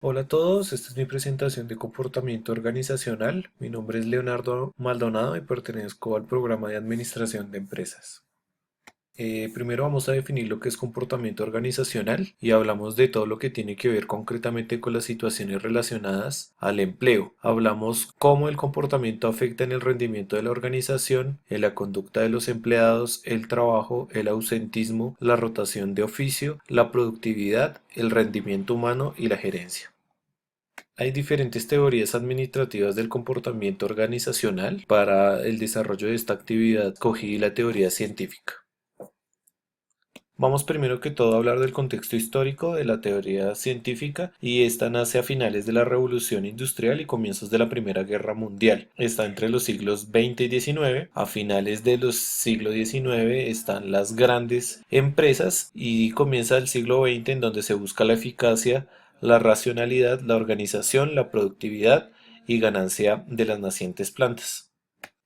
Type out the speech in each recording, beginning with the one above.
Hola a todos, esta es mi presentación de comportamiento organizacional. Mi nombre es Leonardo Maldonado y pertenezco al programa de administración de empresas. Primero vamos a definir lo que es comportamiento organizacional y hablamos de todo lo que tiene que ver concretamente con las situaciones relacionadas al empleo. Hablamos cómo el comportamiento afecta en el rendimiento de la organización, en la conducta de los empleados, el trabajo, el ausentismo, la rotación de oficio, la productividad, el rendimiento humano y la gerencia. Hay diferentes teorías administrativas del comportamiento organizacional. Para el desarrollo de esta actividad cogí la teoría científica. Vamos primero que todo a hablar del contexto histórico de la teoría científica y esta nace a finales de la Revolución Industrial y comienzos de la Primera Guerra Mundial. Está entre los siglos XX y XIX. A finales de los siglos XIX están las grandes empresas y comienza el siglo XX en donde se busca la eficacia, la racionalidad, la organización, la productividad y ganancia de las nacientes plantas.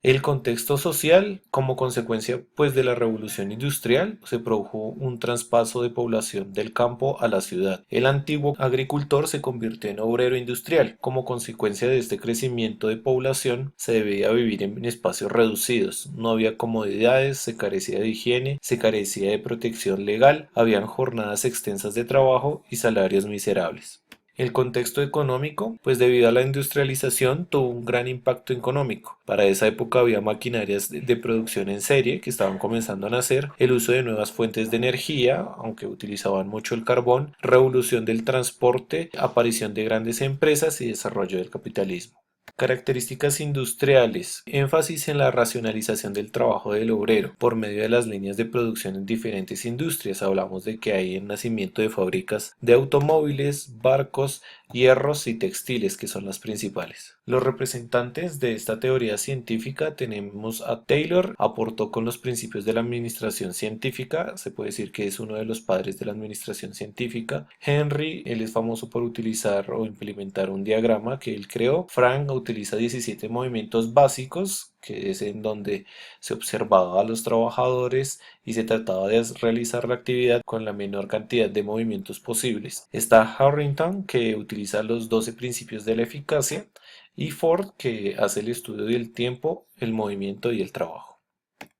El contexto social, como consecuencia pues de la revolución industrial, se produjo un traspaso de población del campo a la ciudad. El antiguo agricultor se convirtió en obrero industrial. Como consecuencia de este crecimiento de población, se debía vivir en espacios reducidos. No había comodidades, se carecía de higiene, se carecía de protección legal, habían jornadas extensas de trabajo y salarios miserables. El contexto económico, pues debido a la industrialización tuvo un gran impacto económico. Para esa época había maquinarias de producción en serie que estaban comenzando a nacer, el uso de nuevas fuentes de energía, aunque utilizaban mucho el carbón, revolución del transporte, aparición de grandes empresas y desarrollo del capitalismo. Características industriales. Énfasis en la racionalización del trabajo del obrero por medio de las líneas de producción en diferentes industrias. Hablamos de que hay el nacimiento de fábricas de automóviles, barcos, hierros y textiles, que son las principales. Los representantes de esta teoría científica tenemos a Taylor, aportó con los principios de la administración científica, se puede decir que es uno de los padres de la administración científica. Henry, él es famoso por utilizar o implementar un diagrama que él creó. Frank utiliza 17 movimientos básicos, que es en donde se observaba a los trabajadores y se trataba de realizar la actividad con la menor cantidad de movimientos posibles. Está Harrington, que utiliza los 12 principios de la eficacia, y Ford, que hace el estudio del tiempo, el movimiento y el trabajo.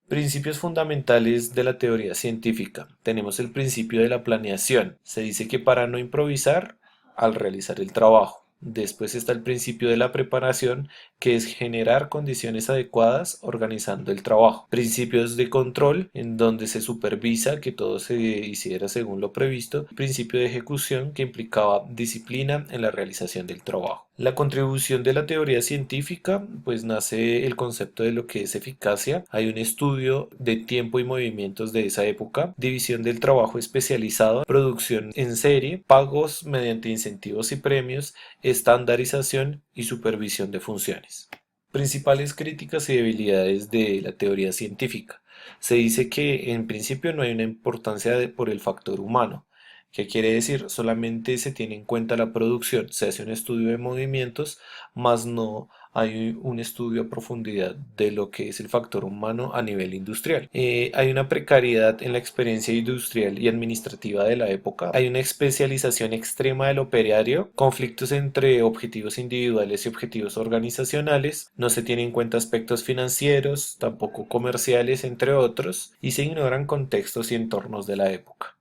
Principios fundamentales de la teoría científica. Tenemos el principio de la planeación. Se dice que para no improvisar al realizar el trabajo. Después está el principio de la preparación, que es generar condiciones adecuadas organizando el trabajo. Principios de control, en donde se supervisa que todo se hiciera según lo previsto. Principio de ejecución, que implicaba disciplina en la realización del trabajo. La contribución de la teoría científica, pues nace el concepto de lo que es eficacia. Hay un estudio de tiempo y movimientos de esa época, división del trabajo especializado, producción en serie, pagos mediante incentivos y premios, estandarización y supervisión de funciones. Principales críticas y debilidades de la teoría científica. Se dice que en principio no hay una importancia por el factor humano. ¿Qué quiere decir? Solamente se tiene en cuenta la producción, se hace un estudio de movimientos, más no hay un estudio a profundidad de lo que es el factor humano a nivel industrial. Hay una precariedad en la experiencia industrial y administrativa de la época. Hay una especialización extrema del operario, conflictos entre objetivos individuales y objetivos organizacionales. No se tienen en cuenta aspectos financieros, tampoco comerciales, entre otros, y se ignoran contextos y entornos de la época.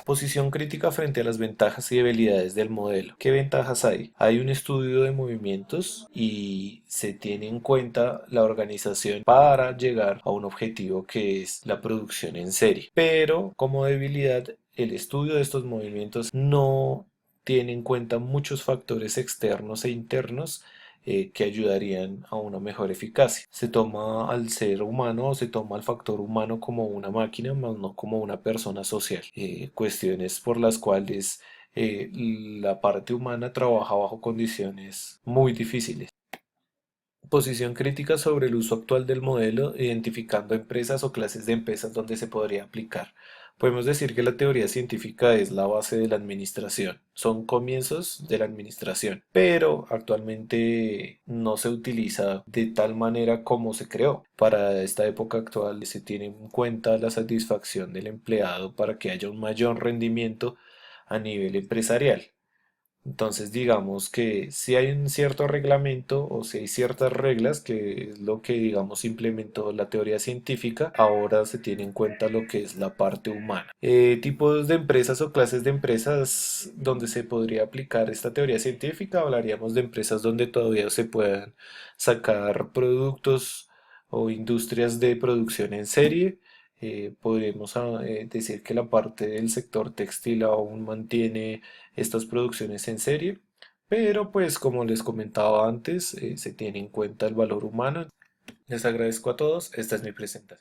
Posición crítica frente a las ventajas y debilidades del modelo. ¿Qué ventajas hay? Hay un estudio de movimientos y se tiene en cuenta la organización para llegar a un objetivo que es la producción en serie. Pero como debilidad, el estudio de estos movimientos no tiene en cuenta muchos factores externos e internos que ayudarían a una mejor eficacia. Se toma al ser humano o se toma al factor humano como una máquina, más no como una persona social. Cuestiones por las cuales la parte humana trabaja bajo condiciones muy difíciles. Posición crítica sobre el uso actual del modelo, identificando empresas o clases de empresas donde se podría aplicar. Podemos decir que la teoría científica es la base de la administración, son comienzos de la administración, pero actualmente no se utiliza de tal manera como se creó. Para esta época actual se tiene en cuenta la satisfacción del empleado para que haya un mayor rendimiento a nivel empresarial. Entonces, digamos que si hay un cierto reglamento o si hay ciertas reglas, que es lo que, digamos, implementó la teoría científica, ahora se tiene en cuenta lo que es la parte humana. Tipos de empresas o clases de empresas donde se podría aplicar esta teoría científica, hablaríamos de empresas donde todavía se puedan sacar productos o industrias de producción en serie. Podríamos decir que la parte del sector textil aún mantiene estas producciones en serie, pero pues como les comentaba antes, se tiene en cuenta el valor humano. Les agradezco a todos, esta es mi presentación.